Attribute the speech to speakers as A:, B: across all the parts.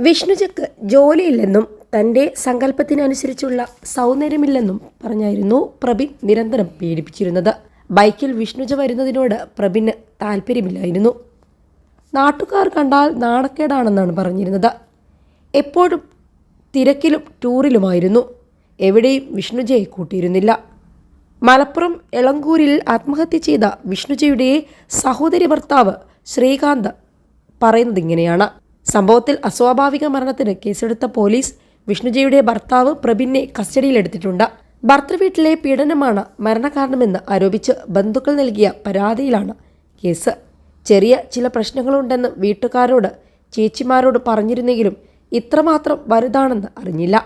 A: വിഷ്ണുജയ്ക്ക് ജോലിയില്ലെന്നും തൻ്റെ സങ്കല്പത്തിനനുസരിച്ചുള്ള സൗന്ദര്യമില്ലെന്നും പറഞ്ഞായിരുന്നു പ്രബിൻ നിരന്തരം പീഡിപ്പിച്ചിരുന്നത്. ബൈക്കിൽ വിഷ്ണുജ വരുന്നതിനോട് പ്രബിന് താല്പര്യമില്ലായിരുന്നു. നാട്ടുകാർ കണ്ടാൽ നാണക്കേടാണെന്നാണ് പറഞ്ഞിരുന്നത്. എപ്പോഴും തിരക്കിലും ടൂറിലുമായിരുന്നു. എവിടെയും വിഷ്ണുജയെ കൂട്ടിയിരുന്നില്ല. മലപ്പുറം എളങ്കൂരിൽ ആത്മഹത്യ ചെയ്ത വിഷ്ണുജയുടെ സഹോദരി ഭർത്താവ് ശ്രീകാന്ത് പറയുന്നതിങ്ങനെയാണ്. സംഭവത്തിൽ അസ്വാഭാവിക മരണത്തിന് കേസെടുത്ത പോലീസ് വിഷ്ണുജയുടെ ഭർത്താവ് പ്രബിനെ കസ്റ്റഡിയിലെടുത്തിട്ടുണ്ട്. ഭർത്തൃവീട്ടിലെ പീഡനമാണ് മരണകാരണമെന്ന് ആരോപിച്ച് ബന്ധുക്കൾ നൽകിയ പരാതിയിലാണ് കേസ്. ചെറിയ ചില പ്രശ്നങ്ങളുണ്ടെന്ന് വീട്ടുകാരോട് ചേച്ചിമാരോട് പറഞ്ഞിരുന്നെങ്കിലും ഇത്രമാത്രം വലുതാണെന്ന് അറിഞ്ഞില്ല.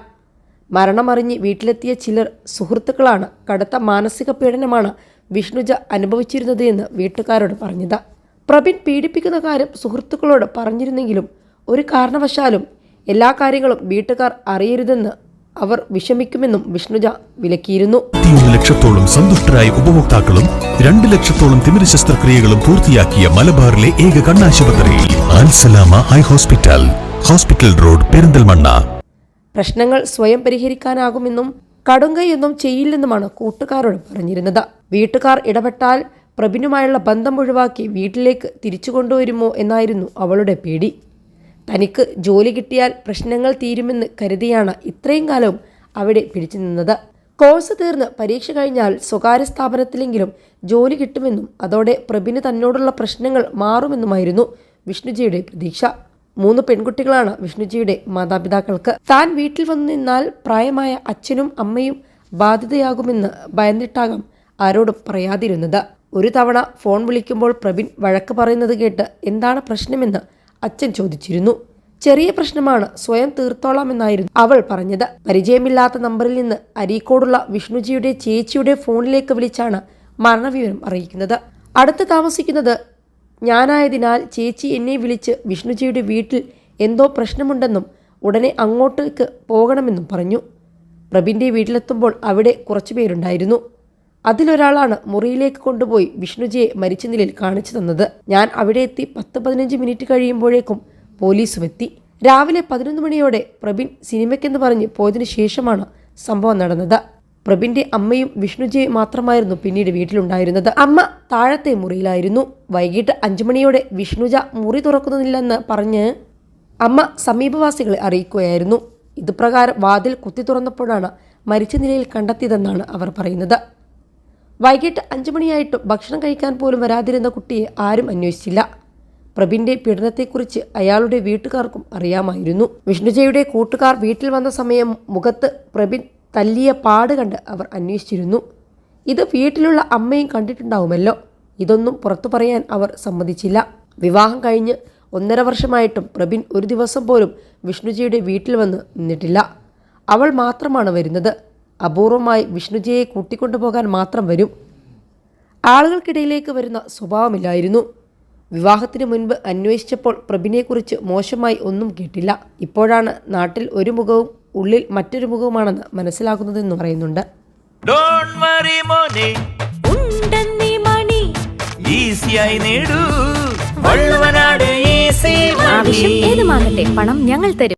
A: മരണമറിഞ്ഞ് വീട്ടിലെത്തിയ ചിലർ സുഹൃത്തുക്കളാണ് കടുത്ത മാനസിക പീഡനമാണ് വിഷ്ണുജ അനുഭവിച്ചിരുന്നത് എന്ന് വീട്ടുകാരോട് പറഞ്ഞത്. പ്രബിൻ പീഡിപ്പിക്കുന്ന കാര്യം സുഹൃത്തുക്കളോട് പറഞ്ഞിരുന്നെങ്കിലും ഒരു കാരണവശാലും എല്ലാ കാര്യങ്ങളും വീട്ടുകാർ അറിയരുതെന്ന് അവർ വിഷമിക്കുമെന്നും വിഷ്ണുജ വിലക്കിയിരുന്നു.
B: 1 ലക്ഷത്തോളം സന്തുഷ്ടരായ ഉപഭോക്താക്കളും 2 ലക്ഷത്തോളം തിമിര ശസ്ത്രക്രിയകളും പൂർത്തിയാക്കിയ മലബാറിലെ ഏക കണ്ണാശുപത്രി Al Salama high hospital, hospital road, Perinthalmanna.
A: പ്രശ്നങ്ങൾ സ്വയം പരിഹരിക്കാനാകുമെന്നും കടുങ്കയൊന്നും ചെയ്യില്ലെന്നുമാണ് കൂട്ടുകാരോട് പറഞ്ഞിരുന്നത്. വീട്ടുകാർ ഇടപെട്ടാൽ പ്രബിനുമായുള്ള ബന്ധം ഒഴിവാക്കി വീട്ടിലേക്ക് തിരിച്ചു കൊണ്ടുവരുമോ എന്നായിരുന്നു അവളുടെ പേടി. തനിക്ക് ജോലി കിട്ടിയാൽ പ്രശ്നങ്ങൾ തീരുമെന്ന് കരുതിയാണ് ഇത്രയും കാലവും അവിടെ പിടിച്ചു നിന്നത്. കോഴ്സ് തീർന്ന് പരീക്ഷ കഴിഞ്ഞാൽ സ്വകാര്യ സ്ഥാപനത്തിലെങ്കിലും ജോലി കിട്ടുമെന്നും അതോടെ പ്രബിന് തന്നോടുള്ള പ്രശ്നങ്ങൾ മാറുമെന്നുമായിരുന്നു വിഷ്ണുജയുടെ പ്രതീക്ഷ. 3 പെൺകുട്ടികളാണ് വിഷ്ണുജയുടെ മാതാപിതാക്കൾക്ക്. താൻ വീട്ടിൽ വന്നു നിന്നാൽ പ്രായമായ അച്ഛനും അമ്മയും ബാധിതയാകുമെന്ന് ഭയന്നിട്ടാകാം ആരോടും പറയാതിരുന്നത്. ഒരു തവണ ഫോൺ വിളിക്കുമ്പോൾ പ്രബിൻ വഴക്ക് പറയുന്നത് കേട്ട് എന്താണ് പ്രശ്നമെന്ന് അച്ഛൻ ചോദിച്ചിരുന്നു. ചെറിയ പ്രശ്നമാണ്, സ്വയം തീർത്തോളാമെന്നായിരുന്നു അവൾ പറഞ്ഞത്. പരിചയമില്ലാത്ത നമ്പറിൽ നിന്ന് അരീക്കോടുള്ള വിഷ്ണുജിയുടെ ചേച്ചിയുടെ ഫോണിലേക്ക് വിളിച്ചാണ് മരണവിവരം അറിയിക്കുന്നത്. അടുത്ത് താമസിക്കുന്നത് ഞാനായതിനാൽ ചേച്ചി എന്നെ വിളിച്ച് വിഷ്ണുജിയുടെ വീട്ടിൽ എന്തോ പ്രശ്നമുണ്ടെന്നും ഉടനെ അങ്ങോട്ടേക്ക് പോകണമെന്നും പറഞ്ഞു. പ്രബിൻ്റെ വീട്ടിലെത്തുമ്പോൾ അവിടെ കുറച്ചു പേരുണ്ടായിരുന്നു. അതിലൊരാളാണ് മുറിയിലേക്ക് കൊണ്ടുപോയി വിഷ്ണുജിയെ മരിച്ച നിലയിൽ കാണിച്ചു തന്നത്. ഞാൻ അവിടെ എത്തി 10-15 മിനിറ്റ് കഴിയുമ്പോഴേക്കും പോലീസും എത്തി. രാവിലെ 11 മണിയോടെ പ്രബിൻ സിനിമയ്ക്കെന്ന് പറഞ്ഞ് പോയതിനു ശേഷമാണ് സംഭവം നടന്നത്. പ്രബിൻ്റെ അമ്മയും വിഷ്ണുജിയും മാത്രമായിരുന്നു പിന്നീട് വീട്ടിലുണ്ടായിരുന്നത്. അമ്മ താഴത്തെ മുറിയിലായിരുന്നു. വൈകിട്ട് 5 മണിയോടെ വിഷ്ണുജ മുറി തുറക്കുന്നില്ലെന്ന് പറഞ്ഞ് അമ്മ സമീപവാസികളെ അറിയിക്കുകയായിരുന്നു. ഇതുപ്രകാരം വാതിൽ കുത്തി തുറന്നപ്പോഴാണ് മരിച്ച നിലയിൽ കണ്ടെത്തിയതെന്നാണ് അവർ പറയുന്നത്. വൈകിട്ട് 5 മണിയായിട്ടും ഭക്ഷണം കഴിക്കാൻ പോലും വരാതിരുന്ന കുട്ടിയെ ആരും അന്വേഷിച്ചില്ല. പ്രബിൻ്റെ പീഡനത്തെക്കുറിച്ച് അയാളുടെ വീട്ടുകാർക്കും അറിയാമായിരുന്നു. വിഷ്ണുജയുടെ കൂട്ടുകാർ വീട്ടിൽ വന്ന സമയം മുഖത്ത് പ്രബിൻ തല്ലിയ പാട് കണ്ട് അവർ അന്വേഷിച്ചിരുന്നു. ഇത് വീട്ടിലുള്ള അമ്മയും കണ്ടിട്ടുണ്ടാവുമല്ലോ. ഇതൊന്നും പുറത്തു പറയാൻ അവർ സമ്മതിച്ചില്ല. വിവാഹം കഴിഞ്ഞ് 1.5 വർഷമായിട്ടും പ്രബിൻ ഒരു ദിവസം പോലും വിഷ്ണുജയുടെ വീട്ടിൽ വന്ന് നിന്നിട്ടില്ല. അവൾ മാത്രമാണ് വരുന്നത്. അപൂർവമായി വിഷ്ണുജയെ കൂട്ടിക്കൊണ്ടുപോകാൻ മാത്രം വരും. ആളുകൾക്കിടയിലേക്ക് വരുന്ന സ്വഭാവമില്ലായിരുന്നു. വിവാഹത്തിന് മുൻപ് അന്വേഷിച്ചപ്പോൾ പ്രബിനെക്കുറിച്ച് മോശമായി ഒന്നും കേട്ടില്ല. ഇപ്പോഴാണ് നാട്ടിൽ ഒരു മുഖവും ഉള്ളിൽ മറ്റൊരു മുഖവുമാണെന്ന് മനസ്സിലാക്കുന്നതെന്ന് പറയുന്നുണ്ട്.
C: പണം ഞങ്ങൾ തരും.